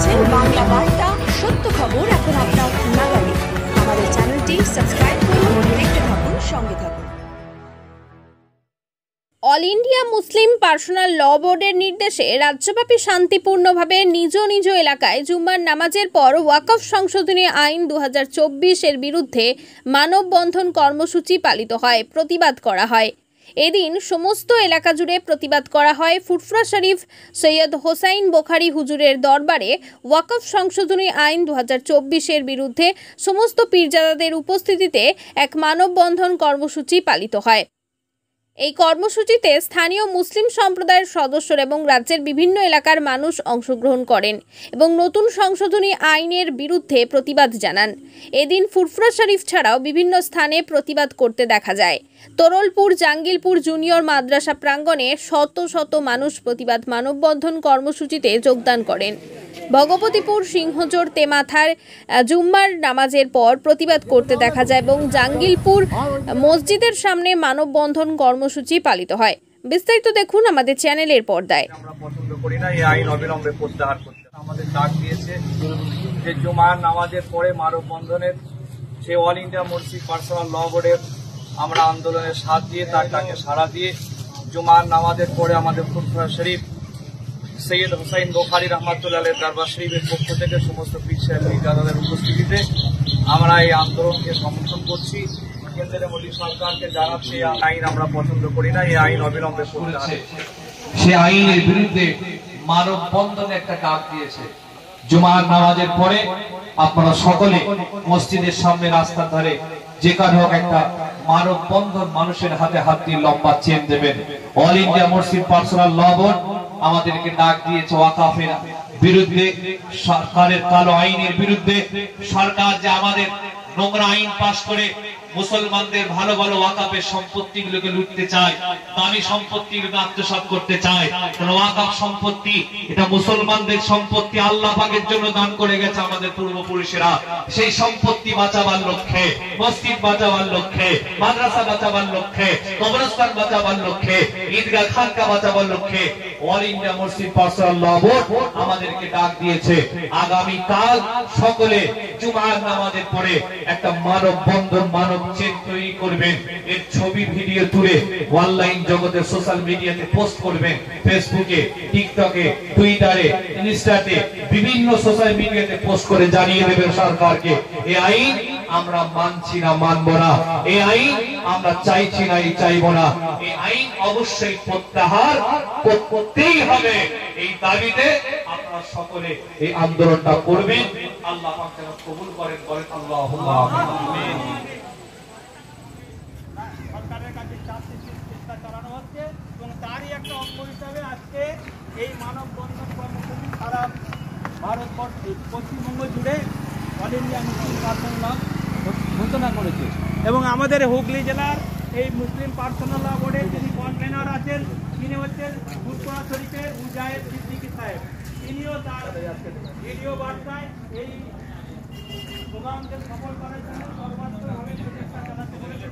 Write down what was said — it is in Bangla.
দেখছেন বাংলা বার্তা, সত্য খবর এখন আপনার নাগালে। আমাদের চ্যানেলটি সাবস্ক্রাইব করুন, দেখতে থাকুন, সঙ্গে থাকুন। অল ইন্ডিয়া মুসলিম পার্সোনাল ল বোর্ডের নির্দেশে রাজ্যব্যাপী শান্তিপূর্ণভাবে নিজ নিজ এলাকায় জুম্মার নামাজের পর ওয়াকফ সংশোধনী আইন 2024 এর বিরুদ্ধে মানববন্ধন কর্মসূচি পালিত হয়, প্রতিবাদ করা হয়। এদিন সমস্ত এলাকা জুড়ে প্রতিবাদ করা হয়। ফুরফুরা শরীফ সৈয়দ হোসাইন বোখারি হুজুরের দরবারে ওয়াকফ সংশোধনী আইন 2024 এর বিরুদ্ধে সমস্ত পীরজাদাদের উপস্থিতিতে এক মানববন্ধন কর্মসূচি পালিত হয়। এই কর্মসূচিতে স্থানীয় মুসলিম সম্প্রদায়ের সদস্যরা এবং রাজ্যের বিভিন্ন এলাকার মানুষ অংশগ্রহণ করেন এবং নতুন সংশোধনী আইনের বিরুদ্ধে প্রতিবাদ জানান। এদিন ফুরফুরা শরীফ ছাড়াও বিভিন্ন স্থানে প্রতিবাদ করতে দেখা যায়। তরলপুর জাঙ্গিলপুর জুনিয়র মাদ্রাসা প্রাঙ্গণে শত শত মানুষ প্রতিবাদ মানববন্ধন কর্মসূচিতে যোগদান করেন। ভগবতীপুর সিংহজোর তেমাথার জুম্মার নামাজের পর প্রতিবাদ করতে দেখা যায় এবং জাঙ্গিলপুর মসজিদের সামনে মানববন্ধন কর্মসূচি পালিত হয়। বিস্তারিত দেখুন আমাদের চ্যানেলের পর্দায়। আমরা পছন্দ করি না এই আইন অবিলম্বে প্রত্যাহার করতে। আমাদের ডাক দিয়েছে যে জুমার নামাজের পরে মানববন্ধনের সে অল ইন্ডিয়া মুসলিম পার্সোনাল ল বোর্ডের আমরা আন্দোলনের সাথ দিয়ে তার ডাকে সাড়া দিয়ে জুমার নামাজের পরে আমাদের ফুরফুরা শরীফ সৈয়দ হোসাইন বোখারি রহমাতুল্লাহ দরবার শরীফের পক্ষ থেকে সমস্ত পীর সাহেব পীরজাদাদের উপস্থিতিতে আমরা এই আন্দোলনকে সমর্থন করছি। কেন্দ্রের মোদী সরকারকে জানাচ্ছি এই আইন আমরা পছন্দ করি না, এই আইন অবিলম্বে প্রত্যাহার। সে আইনের বিরুদ্ধে মানববন্ধনে একটা ডাক দিয়েছে। জুমার নামাজের পরে আপনারা সকলে মসজিদের সামনে রাস্তার ধারে যেখানে হোক একটা মানববন্ধন মানুষের হাতে হাত দিয়ে লম্বা চেন দেবেন। অল ইন্ডিয়া মুসলিম পার্সোনাল ল বোর্ড আমাদেরকে ডাক দিয়েছে ওয়াকফের বিরুদ্ধে, সরকারের কালো আইনের বিরুদ্ধে। সরকার যে আমাদের নোংরা আইন পাশ করে মুসলমানদের ভালো ভালো ওয়াকফের সম্পত্তিগুলোকে লুটতে চায়, দামি সম্পত্তিগুলোকে আত্মসাৎ করতে চায়। কারণ ওয়াকফ সম্পত্তি এটা মুসলমানদের সম্পত্তি, আল্লাহ পাকের জন্য দান করে গেছে আমাদের পূর্বপুরুষেরা। সেই সম্পত্তি বাঁচাবার লক্ষ্যে, মসজিদ বাঁচাবার লক্ষ্যে, মাদ্রাসা বাঁচাবার লক্ষ্যে, কবরস্থান বাঁচাবার লক্ষ্যে, ঈদগাহ খানকা বাঁচাবার লক্ষ্যে অল ইন্ডিয়া মুসলিম পার্সোনাল ল বোর্ড আমাদেরকে ডাক দিয়েছে। আগামী কাল সকলে জুমার নামাজের পরে একটা মানববন্ধন মানব চেন তৈরি করবেন। এর ছবি ভিডিও তুলে অনলাইন জগতে সোশ্যাল মিডিয়াতে পোস্ট করবেন। ফেসবুকে, টিকটকে, টুইটারে, ইনস্টাতে, বিভিন্ন সোশ্যাল মিডিয়াতে পোস্ট করে জানিয়ে দেবেন সরকারকে এই আইন আমরা মানছি না, মানব না। এই আইন আমরা চাইছি না, এই চাইব না। এই আইন অবশ্যই প্রত্যাহার করতেই হবে। এই দাবিতে আপনারা সকলে এই আন্দোলনটা করবেন। আল্লাহ পাক যেন কবুল করেন, বলেন আল্লাহুম্মা আমিন। সরকারের কাছে চাপ সৃষ্টির চেষ্টা চালানো হচ্ছে এবং তারই একটা অঙ্গ হিসাবে আজকে এই মানববন্ধন কর্মসূচি সারা ভারতবর্ষ পশ্চিমবঙ্গ জুড়ে অল ইন্ডিয়া মুসলিম পার্সোনাল ঘোষণা করেছে। এবং আমাদের হুগলি জেলার এই মুসলিম পার্সোনাল ল বোর্ডের যিনি কনভেনর আছেন তিনি হচ্ছেন ফুরফুরা শরীফের মুজাহিদ সিদ্দিকী সাহেব। তিনিও তার ভিডিও বার্তায় এই প্রোগ্রামকে সফল করার জন্য সর্বাত্মকভাবে চেষ্টা চালাতে বলেছেন।